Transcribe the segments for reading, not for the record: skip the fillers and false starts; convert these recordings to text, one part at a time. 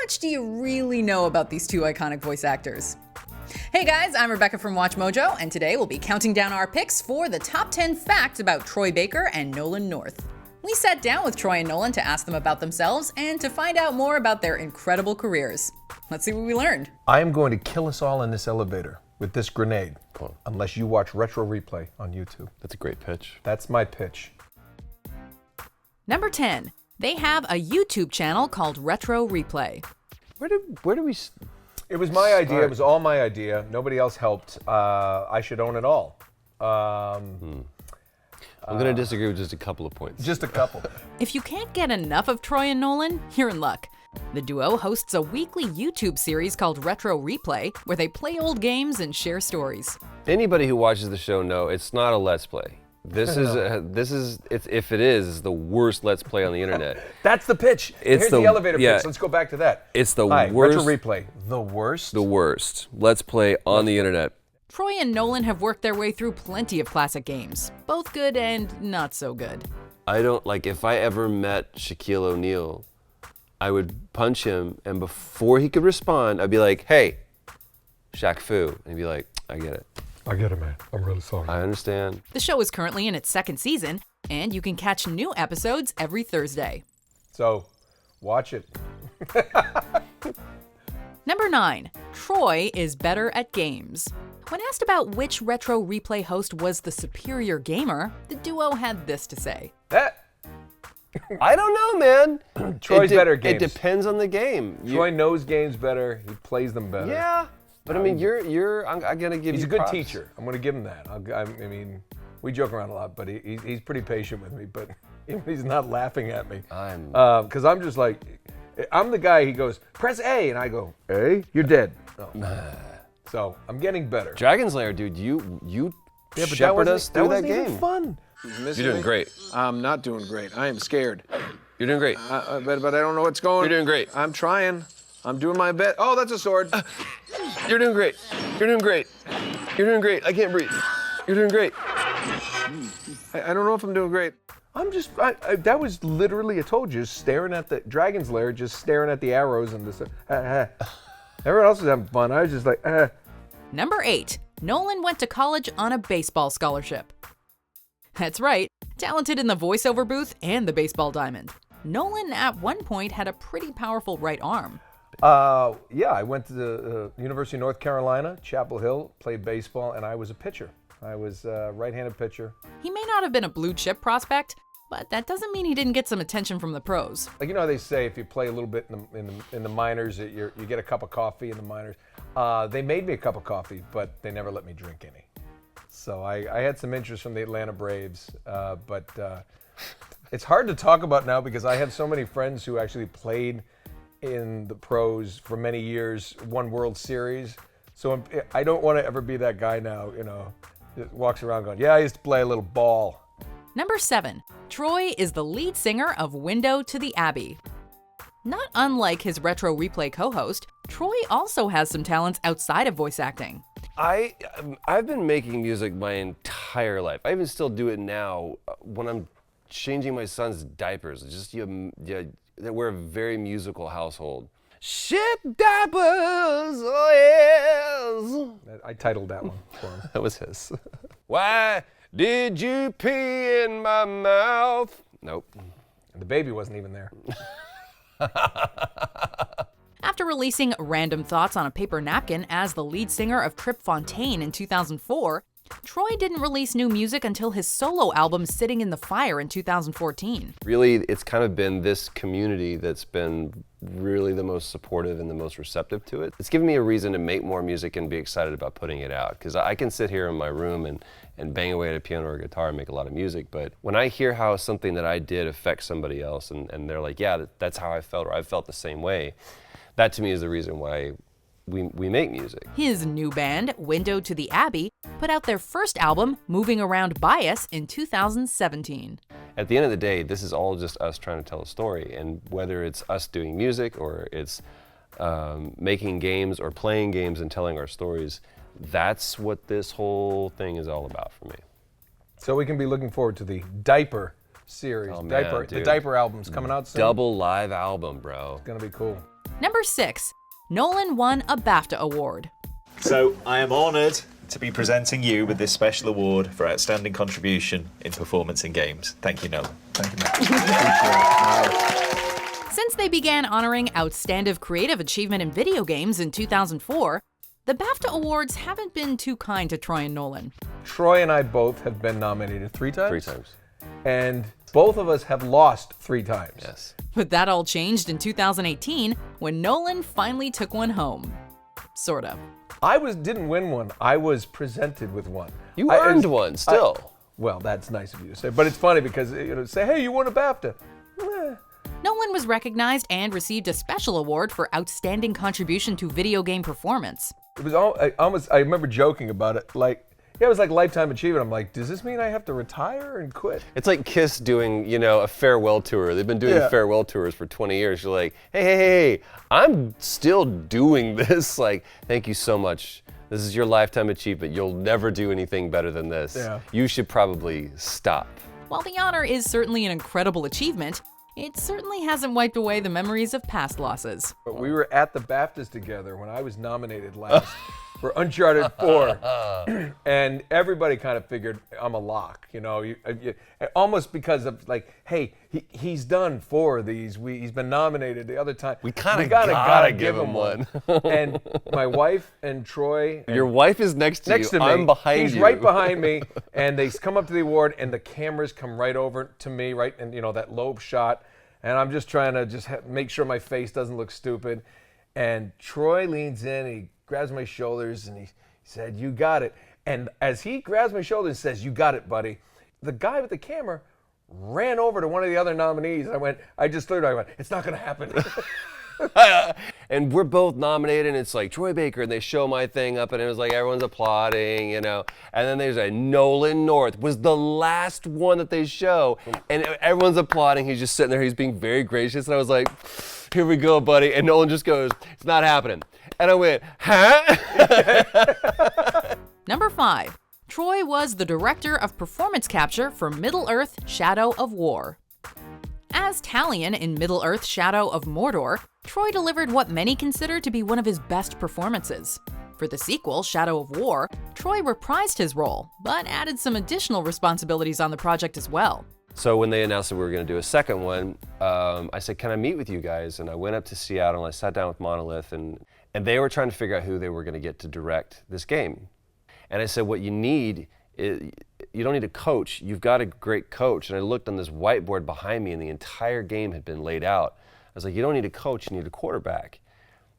much do you really know about these two iconic voice actors? Hey guys, I'm Rebecca from WatchMojo, and today we'll be counting down our picks for the top 10 facts about Troy Baker and Nolan North. We sat down with Troy and Nolan to ask them about themselves and to find out more about their incredible careers. Let's see what we learned. I am going to kill us all in this elevator with this grenade, unless you watch Retro Replay on YouTube. That's a great pitch. That's my pitch. Number 10. They have a YouTube channel called Retro Replay. Where do we? It was my idea. It was all my idea. Nobody else helped. I should own it all. I'm going to disagree with just a couple of points. Just a couple. If you can't get enough of Troy and Nolan, you're in luck. The duo hosts a weekly YouTube series called Retro Replay, where they play old games and share stories. Anybody who watches the show know it's not a Let's Play. If it is, it's the worst Let's Play on the internet. That's the pitch. Here's the elevator pitch. Let's go back to that. It's the worst. Retro Replay. The worst? The worst Let's Play on the internet. Troy and Nolan have worked their way through plenty of classic games, both good and not so good. If I ever met Shaquille O'Neal, I would punch him, and before he could respond, I'd be like, hey, Shaq Fu. And he'd be like, I get it. I get it, man. I'm really sorry. I understand. The show is currently in its second season, and you can catch new episodes every Thursday. So, watch it. Number 9. Troy is better at games. When asked about which Retro Replay host was the superior gamer, the duo had this to say. I don't know, man. Troy's better at games. It depends on the game. Troy knows games better. He plays them better. Yeah. But I mean, I'm gonna give you. He's a good props. teacher. I'm gonna give him that. I mean, we joke around a lot, but he's pretty patient with me. But he's not laughing at me. Because I'm just like, I'm the guy. He goes, press A, and I go, A, you're dead. Oh. So I'm getting better. Dragon's Lair, dude. You shepherd us through that game. Even fun. You're doing great. I'm not doing great. I am scared. You're doing great. But I don't know what's going on. You're doing great. I'm trying. I'm doing my best. Oh, that's a sword. You're doing great. You're doing great. You're doing great. I can't breathe. You're doing great. I don't know if I'm doing great. I'm just, that was literally, I told you, staring at the Dragon's Lair, just staring at the arrows and this. Everyone else was having fun. I was just like, Number 8. Nolan went to college on a baseball scholarship. That's right, talented in the voiceover booth and the baseball diamond. Nolan at one point had a pretty powerful right arm. Yeah, I went to the University of North Carolina, Chapel Hill, played baseball, and I was a pitcher. I was a right-handed pitcher. He may not have been a blue chip prospect, but that doesn't mean he didn't get some attention from the pros. Like, you know how they say if you play a little bit in the minors, you get a cup of coffee in the minors. They made me a cup of coffee, but they never let me drink any. So I had some interest from the Atlanta Braves, but it's hard to talk about now because I have so many friends who actually played in the pros for many years, won World Series. So I don't want to ever be that guy now, that walks around going, yeah, I used to play a little ball. Number 7. Troy is the lead singer of Window to the Abbey. Not unlike his Retro Replay co-host, Troy also has some talents outside of voice acting. I've been making music my entire life. I even still do it now when I'm changing my son's diapers. We're a very musical household. Shit diapers, oh yes. I titled that one for him. That was his. Why did you pee in my mouth? Nope. And the baby wasn't even there. After releasing Random Thoughts on a Paper Napkin as the lead singer of Trip Fontaine in 2004, Troy didn't release new music until his solo album Sitting in the Fire in 2014. Really, it's kind of been this community that's been really the most supportive and the most receptive to it. It's given me a reason to make more music and be excited about putting it out, because I can sit here in my room and bang away at a piano or a guitar and make a lot of music, but when I hear how something that I did affects somebody else and they're like, yeah, that's how I felt, or I felt the same way, that to me is the reason why we make music. His new band, Window to the Abbey, put out their first album, Moving Around Bias, in 2017. At the end of the day, this is all just us trying to tell a story, and whether it's us doing music or it's making games or playing games and telling our stories, that's what this whole thing is all about for me. So we can be looking forward to the Diaper series. Oh, man, the Diaper album's coming out soon. Double live album, bro. It's gonna be cool. Number 6. Nolan won a BAFTA award. So I am honoured to be presenting you with this special award for outstanding contribution in performance in games. Thank you, Nolan. Thank you, man. Since they began honoring outstanding creative achievement in video games in 2004, the BAFTA Awards haven't been too kind to Troy and Nolan. Troy and I both have been nominated 3 times. 3 times. And both of us have lost 3 times. Yes. But that all changed in 2018 when Nolan finally took one home. Sort of. I didn't win one. I was presented with one. You earned one still. Well, that's nice of you to say. But it's funny because, say, hey, you won a BAFTA. Nolan was recognized and received a special award for outstanding contribution to video game performance. It was I remember joking about it. It was like lifetime achievement. I'm like, does this mean I have to retire and quit? It's like Kiss doing, a farewell tour. They've been doing farewell tours for 20 years. You're like, hey, I'm still doing this. Like, thank you so much. This is your lifetime achievement. You'll never do anything better than this. Yeah. You should probably stop. While the honor is certainly an incredible achievement, it certainly hasn't wiped away the memories of past losses. But we were at the BAFTAs together when I was nominated last for Uncharted 4, and everybody kind of figured I'm a lock, almost because of hey, he's done 4 of these. He's been nominated the other time. We kind of gotta give him one. And my wife and Troy. Your wife is next to you. Me. I'm behind you. He's right behind me, and they come up to the award, and the cameras come right over to me, right, and that lobe shot, and I'm just trying to make sure my face doesn't look stupid, and Troy leans in, he grabs my shoulders, and he said, "You got it." And as he grabs my shoulders and says, "You got it, buddy," the guy with the camera ran over to one of the other nominees. I just looked, I went, "It's not going to happen." And we're both nominated, and it's like Troy Baker, and they show my thing up, and it was like everyone's applauding, And then there's a Nolan North was the last one that they show, and everyone's applauding. He's just sitting there, he's being very gracious, and I was like, "Here we go, buddy." And Nolan just goes, "It's not happening." And I went, "Huh?" Number 5. Troy was the director of performance capture for Middle-earth: Shadow of War. As Talion in Middle-earth: Shadow of Mordor, Troy delivered what many consider to be one of his best performances. For the sequel, Shadow of War, Troy reprised his role, but added some additional responsibilities on the project as well. So when they announced that we were going to do a second one, I said, "Can I meet with you guys?" And I went up to Seattle, and I sat down with Monolith, and they were trying to figure out who they were going to get to direct this game. And I said, what you need is, you don't need a coach, you've got a great coach. And I looked on this whiteboard behind me, and the entire game had been laid out. I was like, you don't need a coach, you need a quarterback.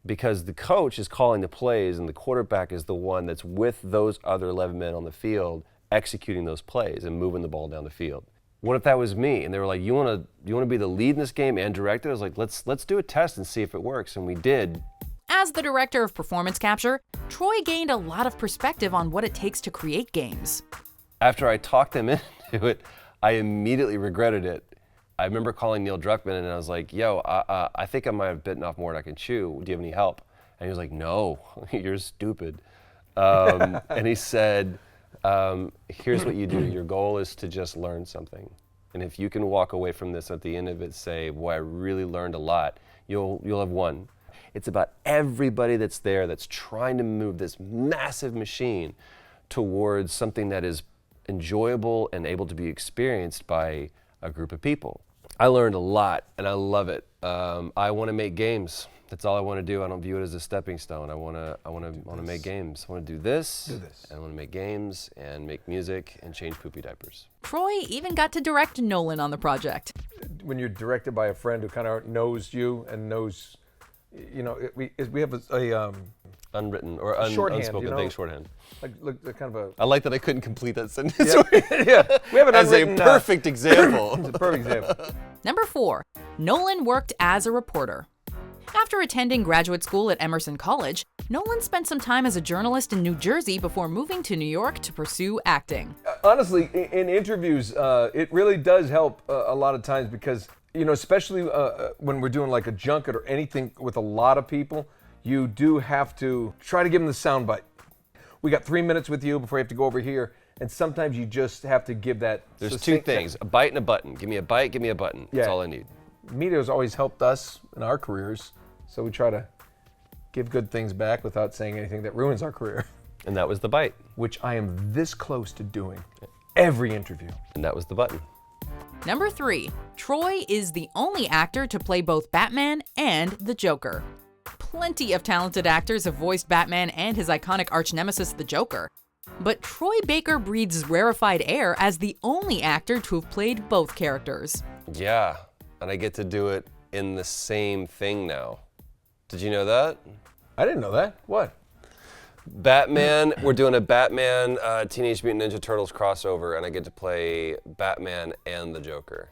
Because the coach is calling the plays, and the quarterback is the one that's with those other 11 men on the field, executing those plays and moving the ball down the field. What if that was me? And they were like, you want to be the lead in this game and direct it? I was like, let's do a test and see if it works. And we did. As the director of performance capture, Troy gained a lot of perspective on what it takes to create games. After I talked them into it, I immediately regretted it. I remember calling Neil Druckmann, and I was like, "Yo, I think I might have bitten off more than I can chew. Do you have any help?" And he was like, "No, you're stupid." And he said, "Here's what you do. Your goal is to just learn something. And if you can walk away from this at the end of it, say, boy, I really learned a lot, you'll have won." It's about everybody that's there that's trying to move this massive machine towards something that is enjoyable and able to be experienced by a group of people. I learned a lot, and I love it. I want to make games. That's all I want to do. I don't view it as a stepping stone. I want to make games. I want to do this. And I want to make games and make music and change poopy diapers. Troy even got to direct Nolan on the project. When you're directed by a friend who kind of knows you and knows, we have a unwritten or shorthand, unspoken thing, shorthand. Like kind of a. I like that I couldn't complete that sentence. Yeah, we have an as a unwritten, perfect example. It's a perfect example. Number 4, Nolan worked as a reporter. After attending graduate school at Emerson College, Nolan spent some time as a journalist in New Jersey before moving to New York to pursue acting. Honestly, in interviews, it really does help a lot of times because, especially when we're doing like a junket or anything with a lot of people, you do have to try to give them the sound bite. We got 3 minutes with you before you have to go over here, and sometimes you just have to give that. There's 2 things, a bite and a button. Give me a bite, give me a button. That's all I need. Media has always helped us in our careers So we try to give good things back without saying anything that ruins our career, And that was the bite. which I am this close to doing every interview. And that was the button. Number 3. Troy is the only actor to play both Batman and the Joker. Plenty of talented actors have voiced Batman and his iconic arch-nemesis, the Joker. But Troy Baker breathes rarefied air as the only actor to have played both characters. Yeah, and I get to do it in the same thing now. Did you know that? I didn't know that. What? Batman, we're doing a Batman Teenage Mutant Ninja Turtles crossover, and I get to play Batman and the Joker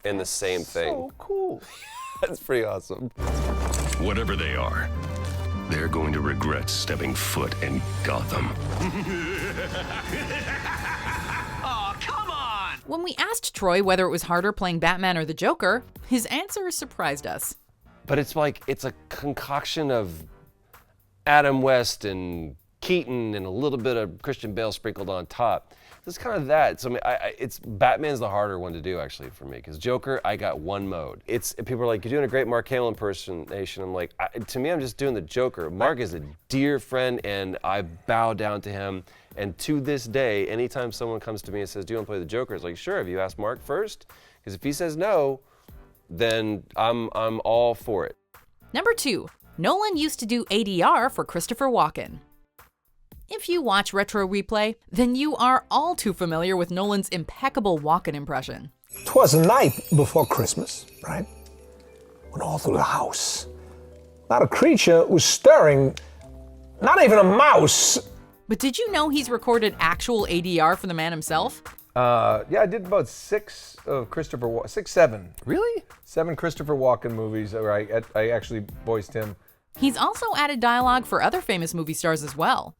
in the same thing. So cool. That's pretty awesome. Whatever they are, they're going to regret stepping foot in Gotham. Oh, come on! When we asked Troy whether it was harder playing Batman or the Joker, his answer surprised us. But it's like, it's a concoction of Adam West and Keaton and a little bit of Christian Bale sprinkled on top. It's kind of that. So I mean, it's Batman's the harder one to do actually for me, because Joker, I got one mode. People are like, you're doing a great Mark Hamill impersonation. I'm like, to me, I'm just doing the Joker. Mark is a dear friend, and I bow down to him. And to this day, anytime someone comes to me and says, "Do you want to play the Joker?" It's like, sure. Have you asked Mark first? Because if he says no, then I'm all for it. Number 2. Nolan used to do ADR for Christopher Walken. If you watch Retro Replay, then you are all too familiar with Nolan's impeccable Walken impression. 'Twas the night before Christmas, right? When all through the house, not a creature was stirring, not even a mouse. But did you know he's recorded actual ADR for the man himself? Yeah, I did about 7 Really? 7 Christopher Walken movies where I actually voiced him. He's also added dialogue for other famous movie stars as well.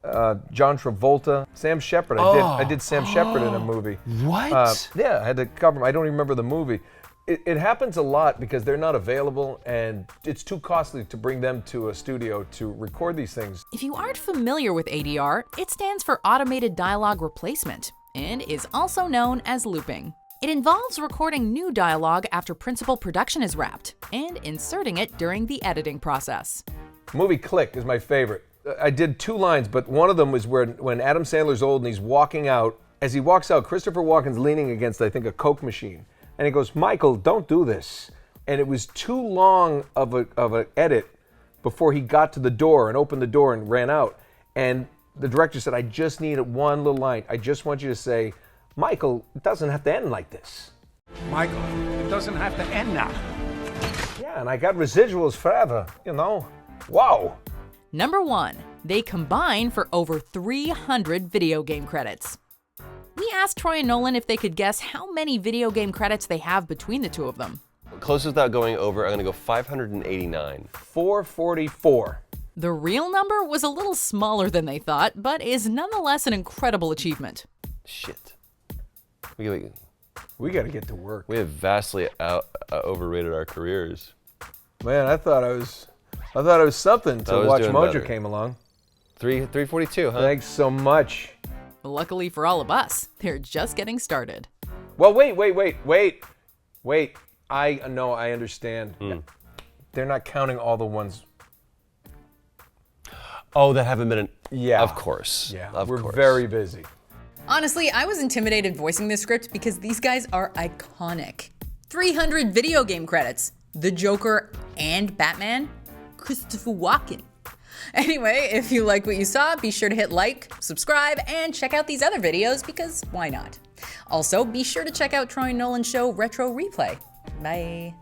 John Travolta, Sam Shepard. I did Sam Shepard in a movie. What? Yeah, I had to cover him. I don't even remember the movie. It happens a lot because they're not available and it's too costly to bring them to a studio to record these things. If you aren't familiar with ADR, it stands for Automated Dialogue Replacement and is also known as looping. It involves recording new dialogue after principal production is wrapped and inserting it during the editing process. Movie Click is my favorite. I did 2 lines, but one of them was when Adam Sandler's old and he's walking out. As he walks out, Christopher Walken's leaning against, I think, a Coke machine. And he goes, "Michael, don't do this." And it was too long of an edit before he got to the door and opened the door and ran out. And the director said, "I just need one little line. I just want you to say, Michael, it doesn't have to end like this." Michael, it doesn't have to end now. Yeah, and I got residuals forever, you know. Wow. Number 1. They combine for over 300 video game credits. We asked Troy and Nolan if they could guess how many video game credits they have between the two of them. Closest without going over, I'm gonna go 589. 444. The real number was a little smaller than they thought, but is nonetheless an incredible achievement. Shit. We got to get to work. We have vastly overrated our careers. Man, I thought I was something until was doing WatchMojo better. came along. 342, huh? Thanks so much. Luckily for all of us, they're just getting started. Well, wait. I understand. They're not counting all the ones. Oh, that haven't been an... Yeah. Of course. Yeah, Of we're course. very busy. Honestly, I was intimidated voicing this script because these guys are iconic. 300 video game credits. The Joker and Batman. Christopher Walken. Anyway, if you like what you saw, be sure to hit like, subscribe, and check out these other videos because why not? Also, be sure to check out Troy and Nolan's show Retro Replay. Bye.